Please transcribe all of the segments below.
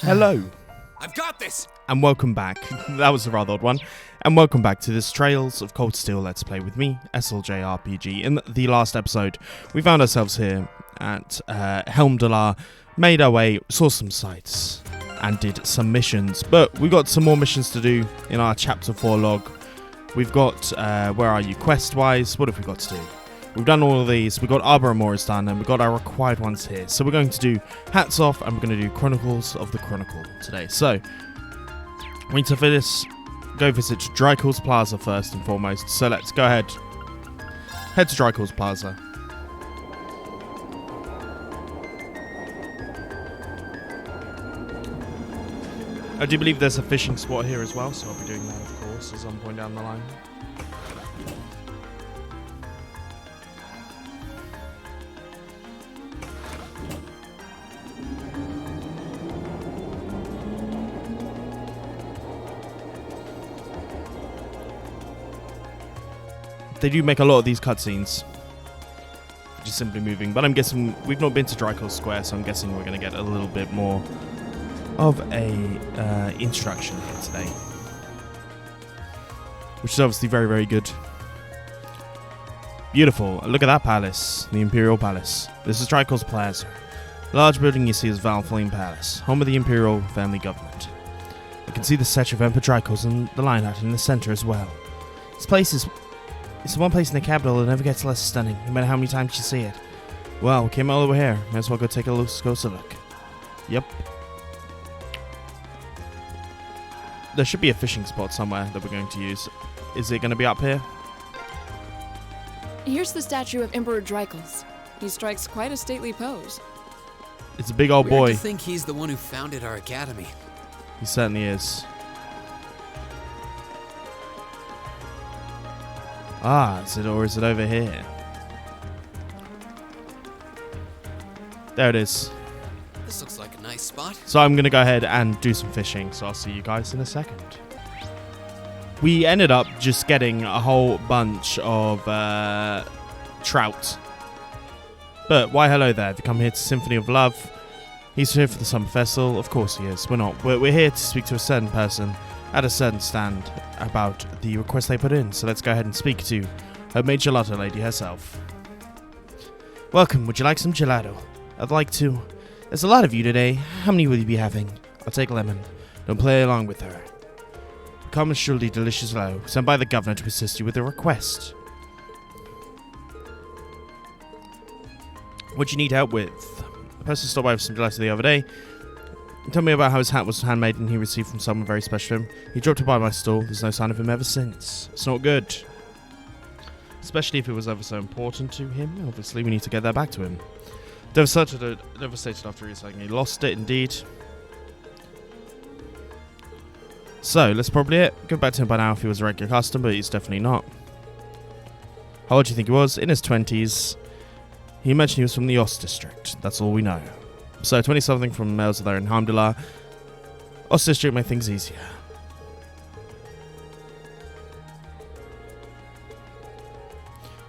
Hello. I've got this! And welcome back. That was a rather odd one. And welcome back to this Trails of Cold Steel Let's Play with me, SLJ RPG. In the last episode, we found ourselves here at Heimdallr, made our way, saw some sights, and did some missions. But we've got some more missions to do in our Chapter 4 log. We've got, where are you, quest-wise? What have we got to do? We've done all of these, we've got Arbor Moors done, and we've got our required ones here. So we're going to do Hats Off, and we're going to do Chronicles of the Chronicle today. So, we need to go visit Drycool's Plaza first and foremost. So let's go ahead. Head to Drycool's Plaza. I do believe there's a fishing spot here as well, so I'll be doing that, of course, at some point down the line. They do make a lot of these cutscenes, just simply moving. But I'm guessing we've not been to Drycool Square, so I'm guessing we're going to get a little bit more of a instruction here today, which is obviously very, very good. Beautiful. Look at that palace, the Imperial Palace. This is Drycool's Plaza. The large building you see is Valflame Palace, home of the Imperial family government. You can see the statue of Emperor Drycool's and the lion hut in the center as well. This place is... It's the one place in the capital that never gets less stunning, no matter how many times you see it. Well, we came all over here. Might as well go take a closer look. Yep. There should be a fishing spot somewhere that we're going to use. Is it going to be up here? Here's the statue of Emperor Drycool's. He strikes quite a stately pose. It's a big old Weird boy. to think he's the one who founded our academy. He certainly is. Ah, or is it over here? There it is. This looks like a nice spot. So I'm going to go ahead and do some fishing, so I'll see you guys in a second. We ended up just getting a whole bunch of trout. But why hello there, if you come here to Symphony of Love, he's here for the Summer Festival. Of course he is, we're not. We're here to speak to a certain person at a certain stand about the request they put in. So let's go ahead and speak to her maid gelato lady herself. Welcome, would you like some gelato? I'd like to. There's a lot of you today. How many will you be having? I'll take lemon. Don't play along with her. Come and surely delicious low, sent by the governor to assist you with a request. What do you need help with? A person stopped by with some gelato the other day. He told me about how his hat was handmade and he received from someone very special to him. He dropped it by my stall. There's no sign of him ever since. It's not good. Especially if it was ever so important to him. Obviously, we need to get that back to him. Devastated after recycling. He lost it, indeed. So, let's probably go back to him by now if he was a regular customer, but he's definitely not. How old do you think he was? In his 20s. He mentioned he was from the Ost District. That's all we know. So, 20-something from males there in Heimdallr. Ost District make things easier.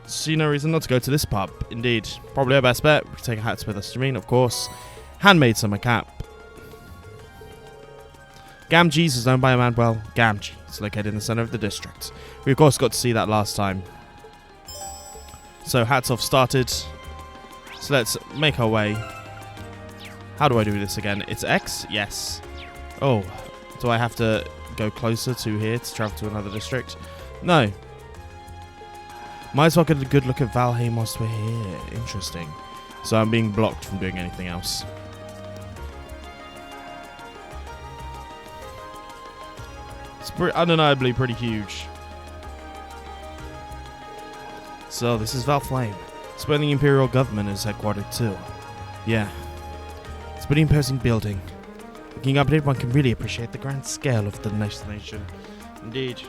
See no reason not to go to this pub. Indeed. Probably our best bet. We can take our hats with us to mean, of course. Handmade summer cap. Gamgee's is owned by a man, well, Gamgee. It's located in the center of the district. We, of course, got to see that last time. So, hats off started. So, let's make our way. How do I do this again? It's X? Yes. Oh, do I have to go closer to here to travel to another district? No. Might as well get a good look at Valheim whilst we're here. Interesting. So I'm being blocked from doing anything else. It's undeniably pretty huge. So this is Valflame. It's where the Imperial government is headquartered too. Yeah. It's a pretty imposing building. Looking up at it, one can really appreciate the grand scale of the nation. Indeed.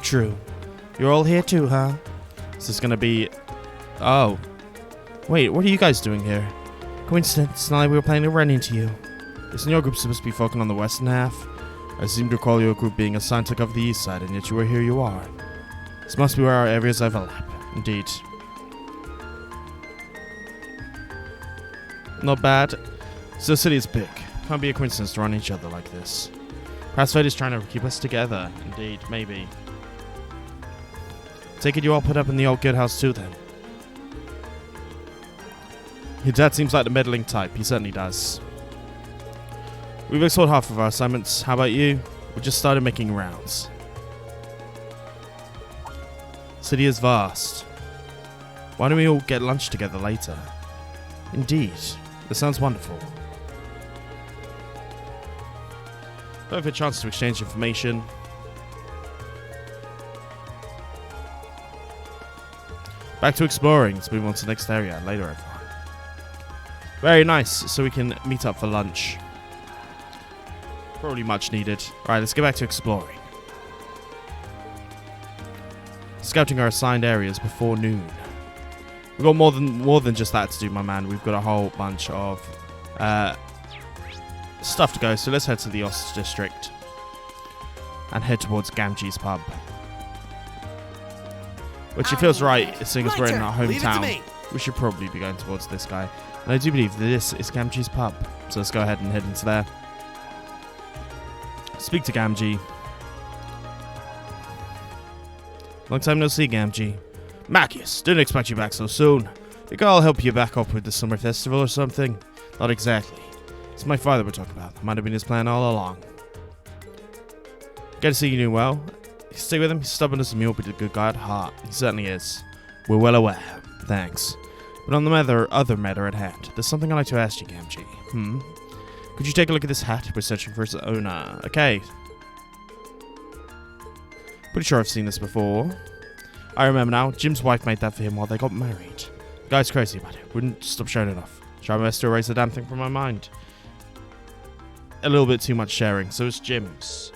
True. You're all here too, huh? Is this gonna be... Oh. Wait, what are you guys doing here? Coincidence, we were planning to run into you. Isn't your group supposed to be focusing on the western half? I seem to recall your group being assigned to cover the east side, and yet you are here you are. This must be where our areas overlap. Indeed. Not bad. So the city is big. Can't be a coincidence to run each other like this. Perhaps fate is trying to keep us together. Indeed, maybe. Take it you all put up in the old good house too, then. Your dad seems like the meddling type. He certainly does. We've explored half of our assignments. How about you? We just started making rounds. City is vast. Why don't we all get lunch together later? Indeed. That sounds wonderful. Perfect chance to exchange information. Back to exploring. Let's move on to the next area later, everyone. Very nice. So we can meet up for lunch. Probably much needed. Alright, let's get back to exploring. Scouting our assigned areas before noon. We've got more than just that to do, my man. We've got a whole bunch of stuff to go. So let's head to the Ost District and head towards Gamgee's pub. Which it feels right, seeing as we're in our hometown. We should probably be going towards this guy. And I do believe that this is Gamgee's pub. So let's go ahead and head into there. Speak to Gamgee. Long time no see, Gamgee. Machias, didn't expect you back so soon. Think I'll help you back up with the summer festival or something? Not exactly. It's my father we're talking about. Might have been his plan all along. Good to see you doing well. Stay with him. He's stubborn as a mule, but a good guy at heart. He certainly is. We're well aware. Thanks. But on the other matter at hand, there's something I'd like to ask you, Gamgee. Could you take a look at this hat? We're searching for its owner. Okay. Pretty sure I've seen this before. I remember now. Jim's wife made that for him while they got married. The guy's crazy about it. Wouldn't stop showing it off. Try my best to erase the damn thing from my mind. A little bit too much sharing. So it's Jim's.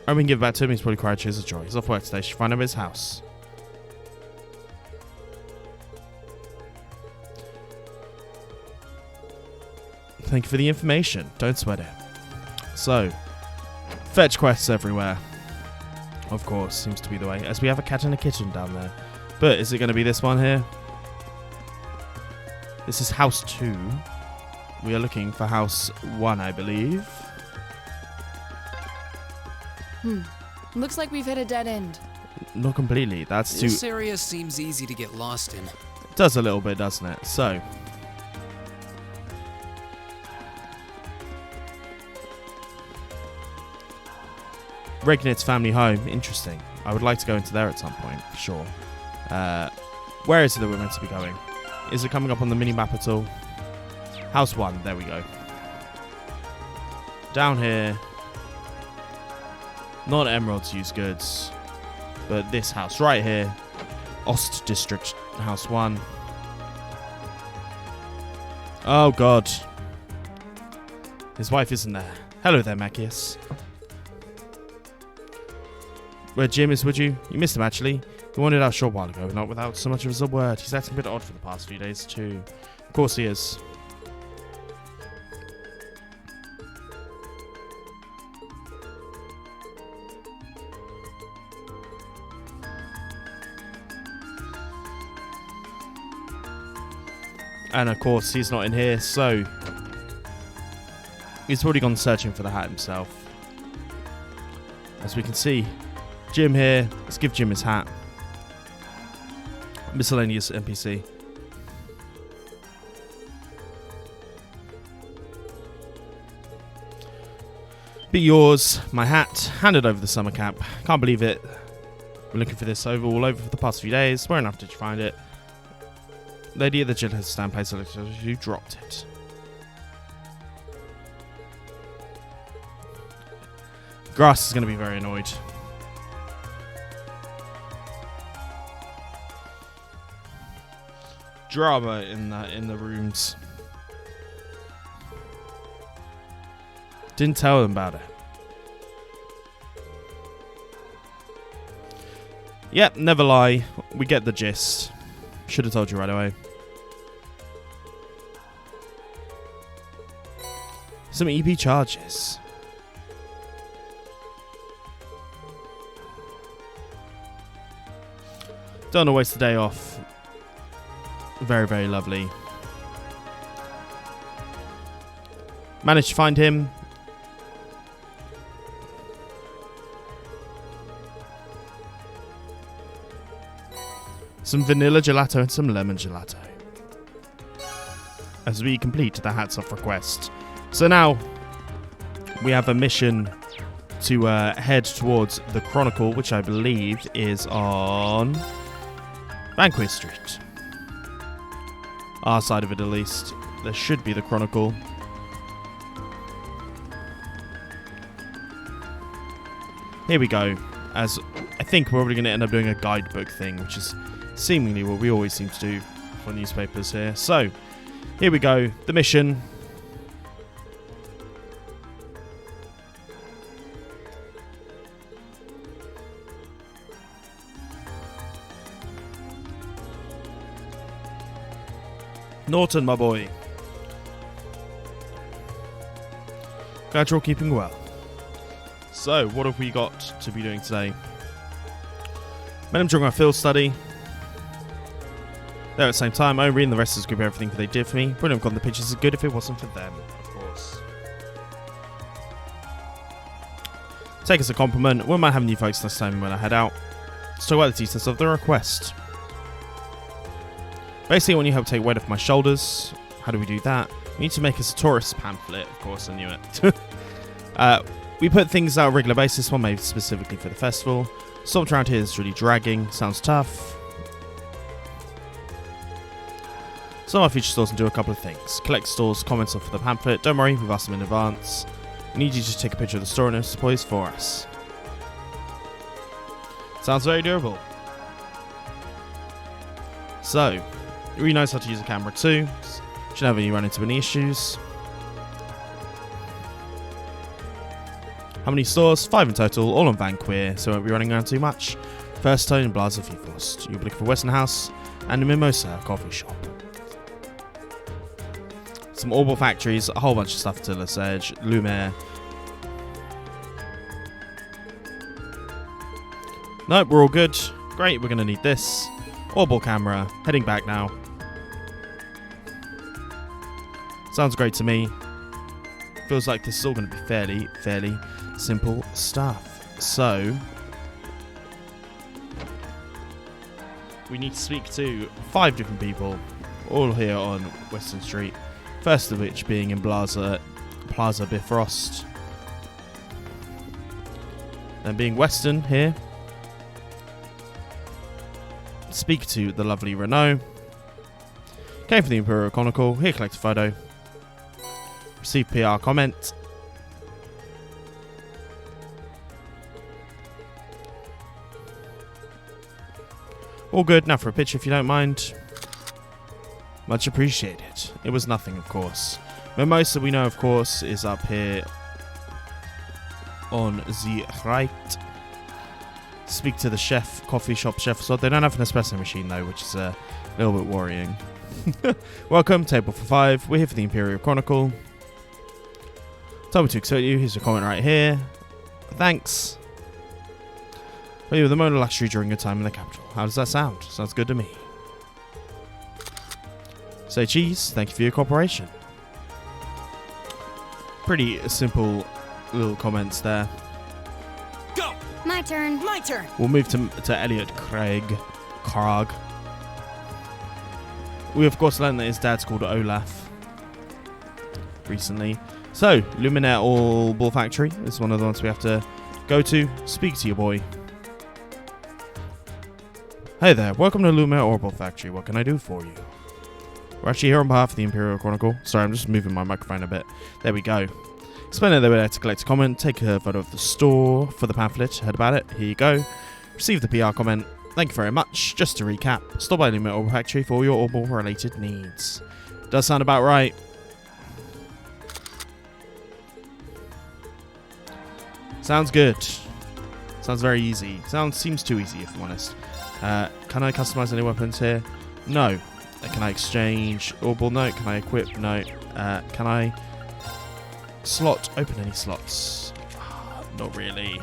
I mean, give it back to him. He's probably cried tears of joy. He's off work today. Should find him at his house. Thank you for the information. Don't sweat it. So, fetch quests everywhere. Of course, seems to be the way. As we have a cat and a kitten down there. But is it going to be this one here? This is house 2. We are looking for house 1, I believe. Looks like we've hit a dead end. Not completely. That's too... This area seems easy to get lost in. It does a little bit, doesn't it? So... Regnit's family home. Interesting. I would like to go into there at some point, for sure. Where is it that we're meant to be going? Is it coming up on the mini-map at all? House 1. There we go. Down here. Not Emerald's used goods. But this house right here. Ost District. House 1. Oh, God. His wife isn't there. Hello there, Machias. Where Jim is, would you? You missed him, actually. He wandered out a short while ago, not without so much as a word. He's acting a bit odd for the past few days, too. Of course he is. And, of course, he's not in here, so... He's already gone searching for the hat himself. As we can see... Jim here. Let's give Jim his hat. Miscellaneous NPC. Be yours. My hat. Handed over the summer cap. Can't believe it. We're looking for this all over for the past few days. Where enough did you find it? Lady at the Jill has stand place. You dropped it. Grass is going to be very annoyed. Drama in the rooms. Didn't tell them about it. Yep, never lie. We get the gist. Should have told you right away. Some EP charges. Don't want to waste the day off. Very, very lovely. Managed to find him. Some vanilla gelato and some lemon gelato. As we complete the Hats Off request. So now we have a mission to head towards the Chronicle, which I believe is on Garnier District. Our side of it, at least. There should be the Chronicle. Here we go. As I think we're probably going to end up doing a guidebook thing, which is seemingly what we always seem to do for newspapers here. So, here we go. The mission. Norton, my boy. Glad you're all keeping well. So, what have we got to be doing today? Met them during our field study. There at the same time, I read the rest of the group everything that they did for me. Wouldn't have gotten the pictures as good if it wasn't for them, of course. Take as a compliment. Wouldn't mind having you folks next time when I head out. Let's talk about the details of the request. Basically, I want you to help take weight off my shoulders. How do we do that? We need to make us a tourist pamphlet. Of course, I knew it. We put things out on a regular basis, one made specifically for the festival. Stopped around here is really dragging. Sounds tough. Some of our feature stores can do a couple of things. Collect stores' comments off of the pamphlet. Don't worry, we've asked them in advance. We need you to take a picture of the store and its employees for us. Sounds very doable. So, really knows how to use a camera too. Should never run into any issues. How many stores? 5 in total, all on Vanquir, so we won't be running around too much. First Tone and Blaza Fifrost. You'll be looking for Western House and a Mimosa coffee shop. Some Orbital factories, a whole bunch of stuff to Let's Edge, Lumiere. Nope, we're all good. Great, we're going to need this. Orbital camera, heading back now. Sounds great to me. Feels like this is all going to be fairly simple stuff. So, we need to speak to 5 different people, all here on Western Street. First of which being in Plaza Bifrost. Then being Western here. Speak to the lovely Renault. Came from the Imperial Chronicle. Here, collect a photo. Receive PR comment. All good. Now for a picture if you don't mind. Much appreciated. It was nothing, of course. Mimosa, we know, of course, is up here on the right. Speak to the chef, coffee shop chef. So they don't have an espresso machine, though, which is a little bit worrying. Welcome, table for 5. We're here for the Imperial Chronicle. Told me to accept you. Here's your comment right here. Thanks. Well, you were the moment of luxury during your time in the capital. How does that sound? Sounds good to me. Say cheese, thank you for your cooperation. Pretty simple little comments there. Go! My turn. My turn. We'll move to Elliot Krog. We of course learned that his dad's called Olaf recently. So, Luminaire Orbital Factory is one of the ones we have to go to. Speak to your boy. Hey there, welcome to Luminaire Orbital Factory. What can I do for you? We're actually here on behalf of the Imperial Chronicle. Sorry, I'm just moving my microphone a bit. There we go. Explain that they were there to collect a comment, take a photo of the store for the pamphlet. Heard about it. Here you go. Receive the PR comment. Thank you very much. Just to recap, stop by the Luminaire Orbital Factory for all your Orbital related needs. Does sound about right. Sounds good. Sounds very easy. Seems too easy, if I'm honest. Can I customize any weapons here? No. Can I exchange Orbital? No. Can I equip? No. Can I slot? Open any slots? Not really.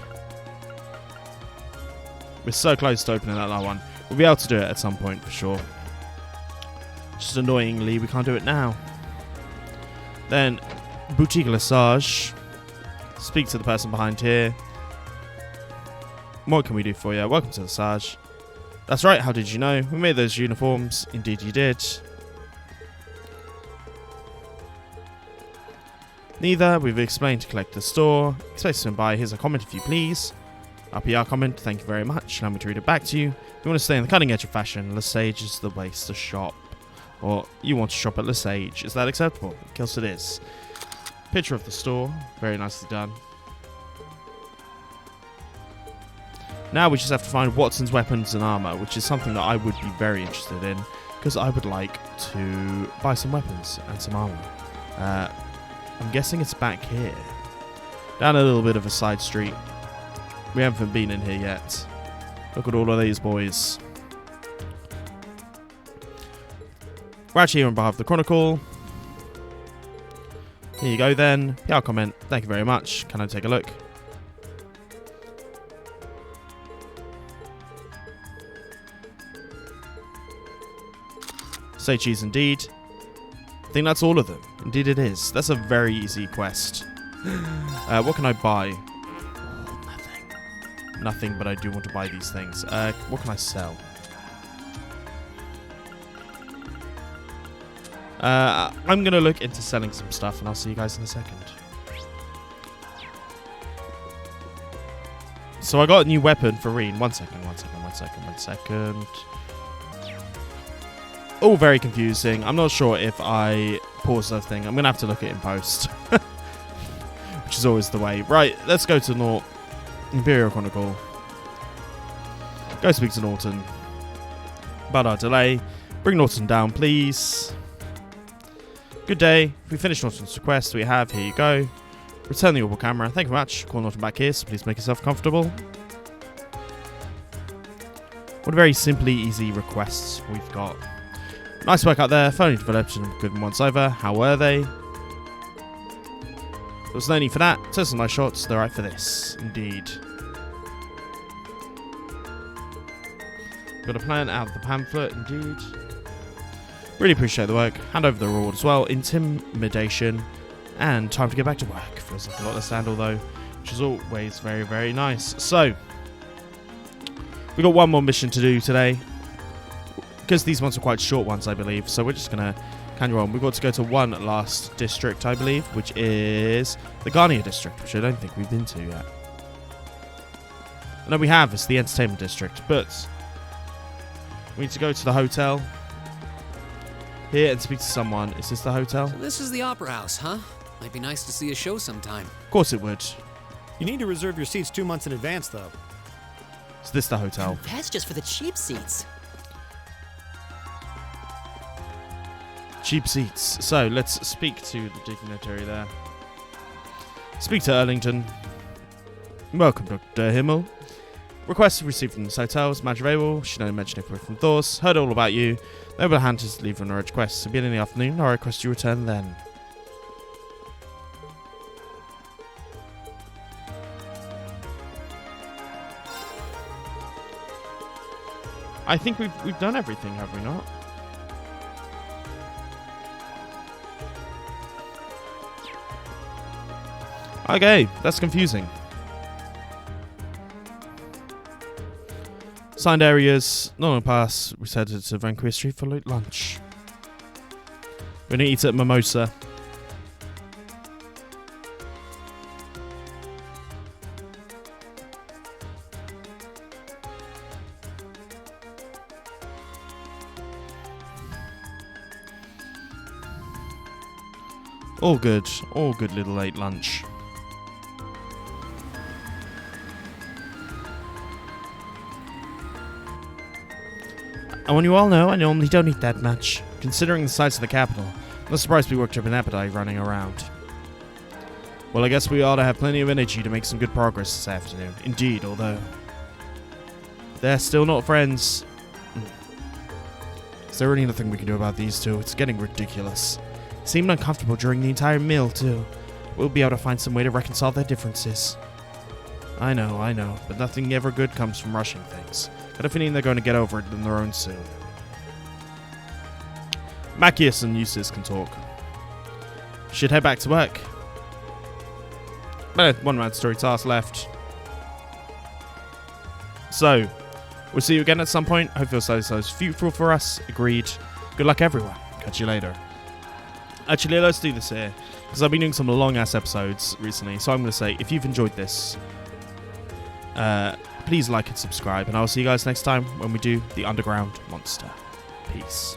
We're so close to opening that one. We'll be able to do it at some point for sure. Just annoyingly, we can't do it now. Then, Boutique Lesage. Speak to the person behind here. What can we do for you? Welcome to Lesage. That's right, how did you know? We made those uniforms. Indeed you did. Neither. We've explained to collect the store. Expect to buy. Here's a comment if you please. Our PR comment. Thank you very much. Allow me to read it back to you. If you want to stay on the cutting edge of fashion, Lesage is the place to shop. Or you want to shop at Lesage. Is that acceptable? Of course it is. Picture of the store. Very nicely done. Now we just have to find Watson's weapons and armor, which is something that I would be very interested in, because I would like to buy some weapons and some armor. I'm guessing it's back here. Down a little bit of a side street. We haven't been in here yet. Look at all of these boys. We're actually here on behalf of the Chronicle. Here you go then. PR comment. Thank you very much. Can I take a look? Say cheese indeed. I think that's all of them. Indeed it is. That's a very easy quest. What can I buy? Oh, nothing. Nothing, but I do want to buy these things. What can I sell? I'm going to look into selling some stuff, and I'll see you guys in a second. So I got a new weapon for Reen. One second. All very confusing. I'm not sure if I pause the thing. I'm going to have to look at it in post. Which is always the way. Right, let's go to Imperial Chronicle. Go speak to Norton. About our delay. Bring Norton down, please. Good day. We finished Norton's request. We have. Here you go. Return the orbital camera. Thank you very much. Call Norton back here, so please make yourself comfortable. What a very simply easy requests we've got. Nice work out there. Phone developed and given once over. How were they? There was no need for that. So some nice shots. They're right for this. Indeed. Got a plan out of the pamphlet. Indeed. Really appreciate the work. Hand over the reward as well. Intimidation. And time to get back to work. Feels like a lot less handle though. Which is always very, very nice. So. We got one more mission to do today. Because these ones are quite short ones, I believe. So we're just going to carry on. We've got to go to one last district, I believe. Which is the Garnier District. Which I don't think we've been to yet. No, we have. It's the Entertainment District. But we need to go to the hotel. Here and speak to someone. Is this the hotel? So this is the Opera House, huh? Might be nice to see a show sometime. Of course it would. You need to reserve your seats 2 months in advance, though. Is this the hotel? That's just for the cheap seats. Cheap seats. So, let's speak to the dignitary there. Speak to Erlington. Welcome, Dr. Himmel. Request received from this hotel. Is match available? Should only mention if we're from Thors. Heard all about you. Noble hand is leave on a request. So, be in the afternoon. I request you return then. I think we've done everything, have we not? Okay, that's confusing. Signed areas, not on a pass. We headed to Vancouver Street for late lunch. We're gonna eat at Mimosa. All good little late lunch. And when you all know, I normally don't eat that much. Considering the size of the capital, I'm not surprised we worked up an appetite running around. Well, I guess we ought to have plenty of energy to make some good progress this afternoon. Indeed, although they're still not friends. Is there really nothing we can do about these two? It's getting ridiculous. Seemed uncomfortable during the entire meal, too. We'll be able to find some way to reconcile their differences. I know, but nothing ever good comes from rushing things. Got a feeling they're going to get over it on their own soon. Macius and Eustace can talk. Should head back to work. One mad story task left. So, we'll see you again at some point. Hope your study is fruitful for us. Agreed. Good luck, everyone. Catch you later. Actually, let's do this here, because I've been doing some long-ass episodes recently. So I'm going to say, if you've enjoyed this, please like and subscribe. And I'll see you guys next time when we do The Underground Monster. Peace.